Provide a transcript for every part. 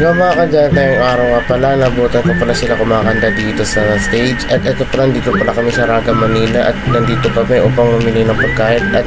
Yung mga kadyan, tayong araw nga pala, nabutan ko pala sila kumakanta dito sa stage. At ito pala, nandito pala kami sa Raga, Manila. At nandito kami upang mamili ng pagkain. At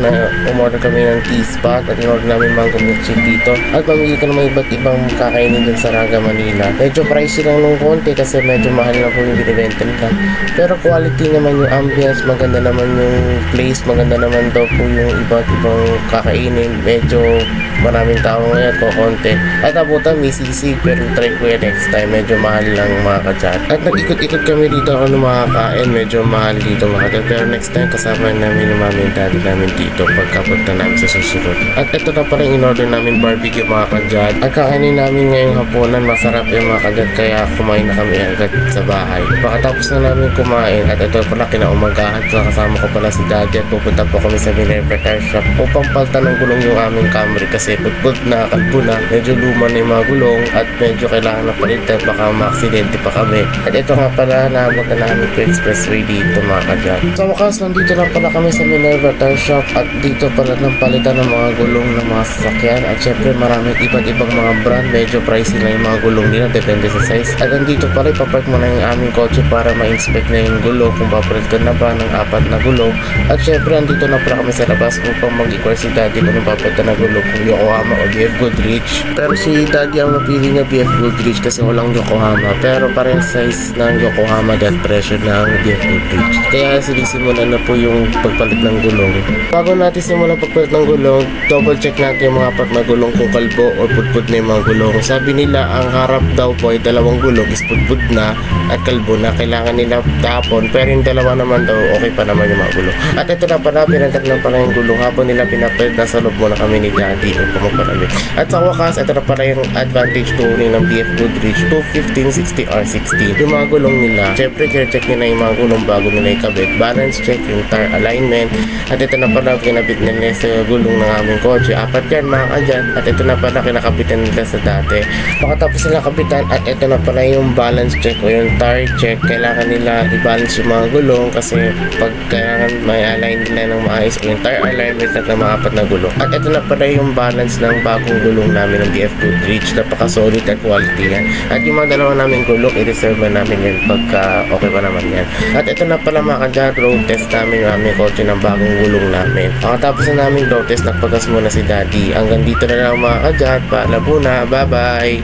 umorder kami ng tea-spot. At in-order namin mango milkshake dito. At mamili ka naman iba't ibang kakainin dun sa Raga, Manila. Medyo pricey lang nung konti kasi medyo mahal na po yung binibenta nila. Pero quality naman yung ambience, maganda naman yung place, maganda naman daw po yung iba't ibang kakainin. Medyo maraming tao ngayon ko konti. At abutan may sisig pero try ko yan next time. Medyo mahal lang mga kadyan. At nag-ikot-ikot kami dito ako makakain. Medyo mahal dito mga kadyan. Pero next time kasama namin yung mami and daddy namin dito pagkapunta namin sa susunod. At ito na pala yung in-order namin barbecue mga kadyan. At kakainin namin ngayong hapunan. Masarap yung mga kadyan kaya kumain na kami agad sa bahay. Pagkatapos na namin kumain at ito pala kinaumagahan. Kasama ko pala si daddy at pupunta po kami sa Minerva Tire Shop upang paltan ng gulong yung aming Camry kasi putput na, kalbo na, medyo luma na yung mga gulong at medyo kailangan na palitan baka maaksidente pa kami. At ito nga pala naabot na namin po expressway dito mga kadyan. Sa wakas nandito na pala kami sa Minerva Tire Shop at dito pala ng palitan ng mga gulong ng mga sasakyan at syempre maraming iba't ibang mga brand, medyo pricey lang yung mga gulong nila depende sa size. At nandito pala ipapark mo na yung aming kotse para ma-inspect na yung gulong kung papalitan na ba ng 4 na gulong. At syempre andito na pala kami sa labas upang mag-inquire si daddy kung anong papalitan na gulong, kung Yokohama o BF Goodrich. Pero si daddy ang napili niya BF Goodrich kasi walang Yokohama, pero parang size ng Yokohama at presyo ng BF Goodrich. Kaya sinisimulan na po yung pagpalit ng gulong. Bago natin simulan pagpalit ng gulong, double check natin yung mga part na gulong kung kalbo o putput na yung mga gulong. Sabi nila ang harap daw po ay dalawang gulong is putput na at kalbo na, kailangan nila tapon, pero yung dalawa naman daw okay pa naman yung mga gulong. At ito na pala, pinagkat na pala yung gulong habang nila pinapalit, nasa loob muna kami ni daddy upang magpalamig. At sa wakas, ito na pala yung advantage touring ng BF Goodrich 215/60R16. Yung mga gulong nila, syempre check nila yung mga gulong bago nila ikabit, balance check, yung tire alignment. At ito na pala kinabit nila sa gulong ng aming kotse, 4 yan mga kadyan. At ito na pala kinakabitan nila sa dati. Pakatapos nila kapitan, at ito na pala yung balance check o yung tire check. Kailangan nila i-balance yung mga gulong kasi pag kailangan may align nila ng maayos o yung tire alignment at ng mga 4 na gulong. At ito na pala yung balance ng bagong gulong namin ng BF Goodrich. Napaka-solid at quality yan. At yung mga dalawa namin gulong, i-reserve na namin yan pagka okay pa naman yan. At ito na pala mga kadyan, road test namin yung aming kotse ng bagong gulong namin. Pagkatapos na namin road test, nagpagas muna si daddy. Hanggang dito na lang mga kadyan. Paalam muna. Bye-bye!